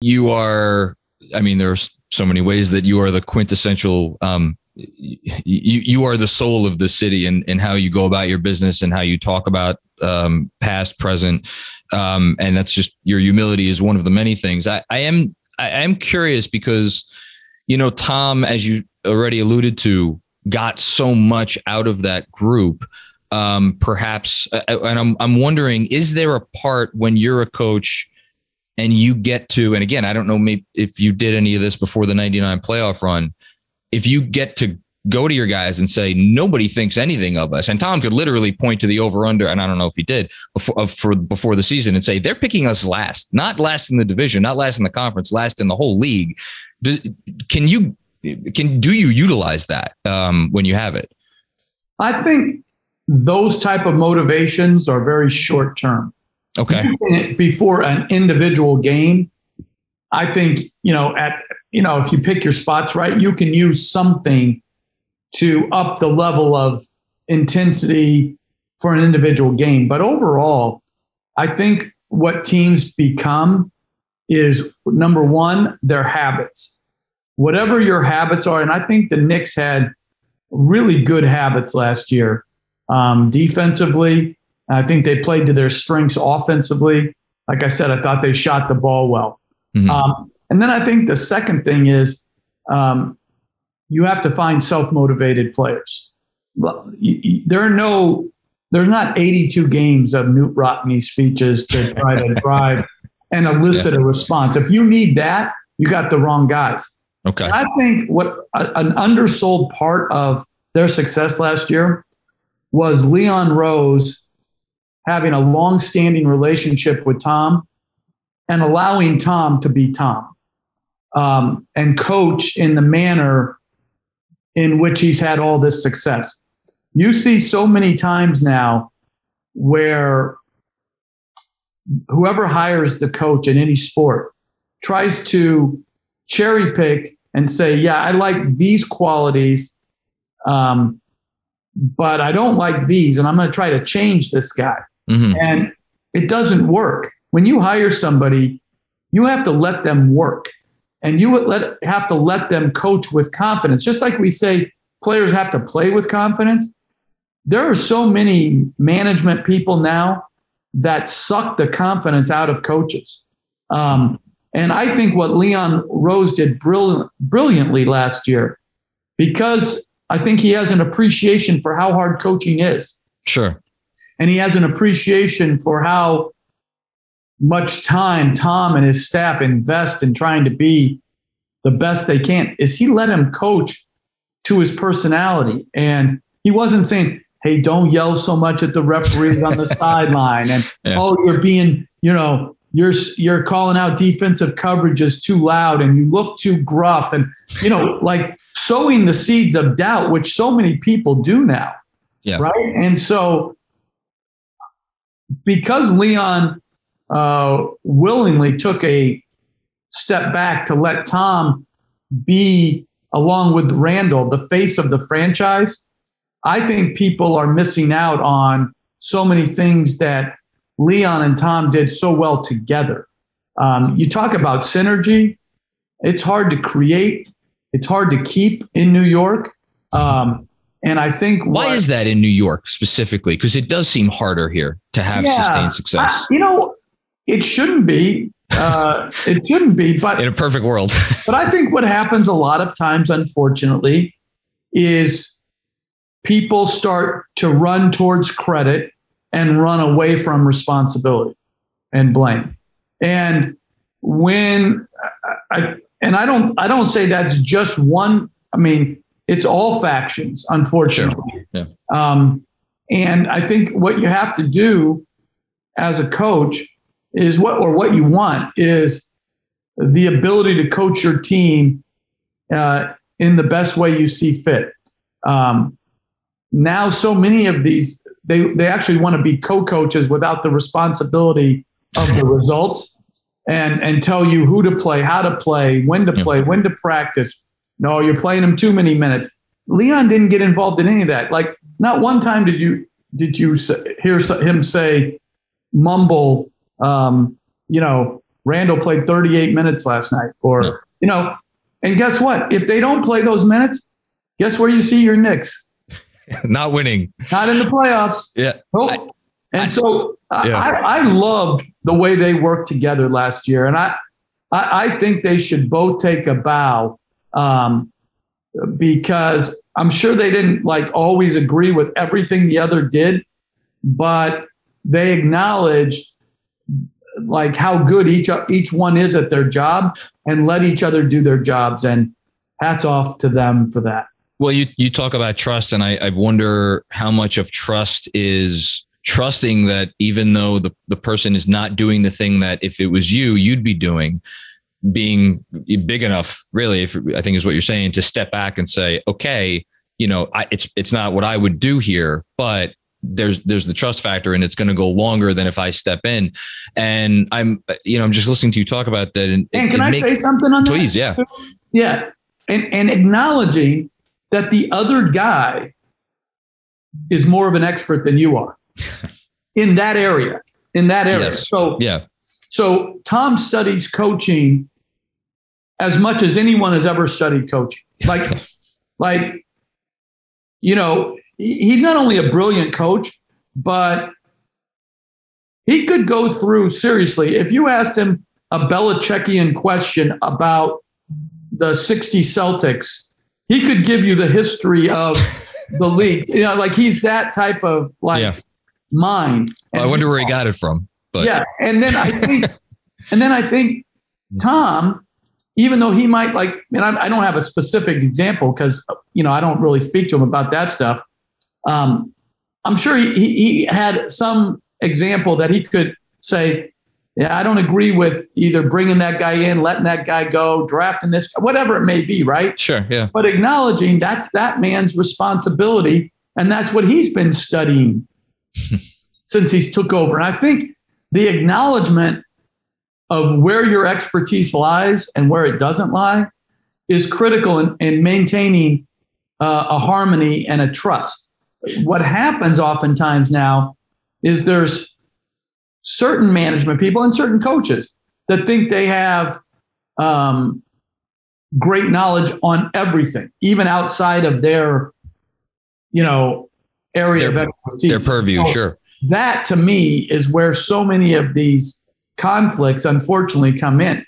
you are, I mean, there's so many ways that you are the quintessential, you are the soul of the city and how you go about your business and how you talk about past, present. And that's just, your humility is one of the many things. I am curious because, Tom, as you already alluded to, got so much out of that group. Perhaps, and I'm wondering, is there a part when you're a coach and you get to, and again, I don't know maybe if you did any of this before the 99 playoff run, if you get to go to your guys and say, nobody thinks anything of us. And Tom could literally point to the over under, and I don't know if he did before the season, and say, they're picking us last, not last in the division, not last in the conference, last in the whole league. Do you utilize that when you have it? I think those type of motivations are very short term. Okay. Before an individual game, I think, if you pick your spots right, you can use something to up the level of intensity for an individual game. But overall, I think what teams become is, number one, their habits. Whatever your habits are, and I think the Knicks had really good habits last year. Defensively, I think they played to their strengths offensively. Like I said, I thought they shot the ball well. Mm-hmm. And then I think the second thing is you have to find self-motivated players. There's not 82 games of Newt Rockne speeches to try to drive and elicit a response. If you need that, you got the wrong guys. Okay. And I think what an undersold part of their success last year was Leon Rose having a long-standing relationship with Tom and allowing Tom to be Tom and coach in the manner in which he's had all this success. You see so many times now where whoever hires the coach in any sport tries to cherry pick and say, yeah, I like these qualities, but I don't like these, and I'm going to try to change this guy. Mm-hmm. And it doesn't work. When you hire somebody, you have to let them work, and you have to let them coach with confidence. Just like we say players have to play with confidence. There are so many management people now that suck the confidence out of coaches. And I think what Leon Rose did brilliantly last year, because I think he has an appreciation for how hard coaching is. Sure. And he has an appreciation for how much time Tom and his staff invest in trying to be the best they can, is he let him coach to his personality. And he wasn't saying, hey, don't yell so much at the referees on the sideline. And, you're being, you're calling out defensive coverages too loud and you look too gruff. And, like sowing the seeds of doubt, which so many people do now. Yeah. Right. And so because Leon willingly took a step back to let Tom be, along with Randall, the face of the franchise, I think people are missing out on so many things that Leon and Tom did so well together. You talk about synergy. It's hard to create. It's hard to keep in New York. And I think why is that in New York specifically? Because it does seem harder here to have sustained success. It shouldn't be. It shouldn't be. But in a perfect world. But I think what happens a lot of times, unfortunately, is people start to run towards credit and run away from responsibility and blame. And when I don't say that's just one. I mean, it's all factions, unfortunately. Sure. Yeah. And I think what you have to do as a coach is what you want is the ability to coach your team in the best way you see fit. Now, so many of these, they actually want to be co-coaches without the responsibility of the results and tell you who to play, how to play, when to play, when to practice. No, you're playing them too many minutes. Leon didn't get involved in any of that. Like, not one time did you hear him say, mumble, Randall played 38 minutes last night, or, and guess what? If they don't play those minutes, guess where you see your Knicks? Not winning. Not in the playoffs. Yeah. Nope. I loved the way they worked together last year. And I think they should both take a bow, because I'm sure they didn't always agree with everything the other did, but they acknowledged how good each one is at their job and let each other do their jobs. And hats off to them for that. Well, you talk about trust, and I wonder how much of trust is trusting that even though the person is not doing the thing that if it was you'd be doing, being big enough, really, I think is what you're saying, to step back and say, okay, it's not what I would do here, but there's the trust factor, and it's going to go longer than if I step in. And I'm just listening to you talk about that. And can I say something on that? Please, yeah. Yeah. And acknowledging that the other guy is more of an expert than you are in that area. Yes. So, yeah. So Tom studies coaching as much as anyone has ever studied coaching. He's not only a brilliant coach, but he could go through, seriously, if you asked him a Belichickian question about the 60 Celtics, he could give you the history of the league. He's that type of mind. Well, I wonder where he got it from. But. Yeah. And then I think Tom, even though he might I don't have a specific example because, I don't really speak to him about that stuff. I'm sure he had some example that he could say, yeah, I don't agree with either bringing that guy in, letting that guy go, drafting this, whatever it may be, right? Sure, yeah. But acknowledging that's that man's responsibility, and that's what he's been studying since he's took over. And I think the acknowledgement of where your expertise lies and where it doesn't lie is critical in maintaining a harmony and a trust. What happens oftentimes now is there's certain management people and certain coaches that think they have great knowledge on everything, even outside of their, area of expertise. Their purview, sure. That to me is where so many of these conflicts unfortunately come in.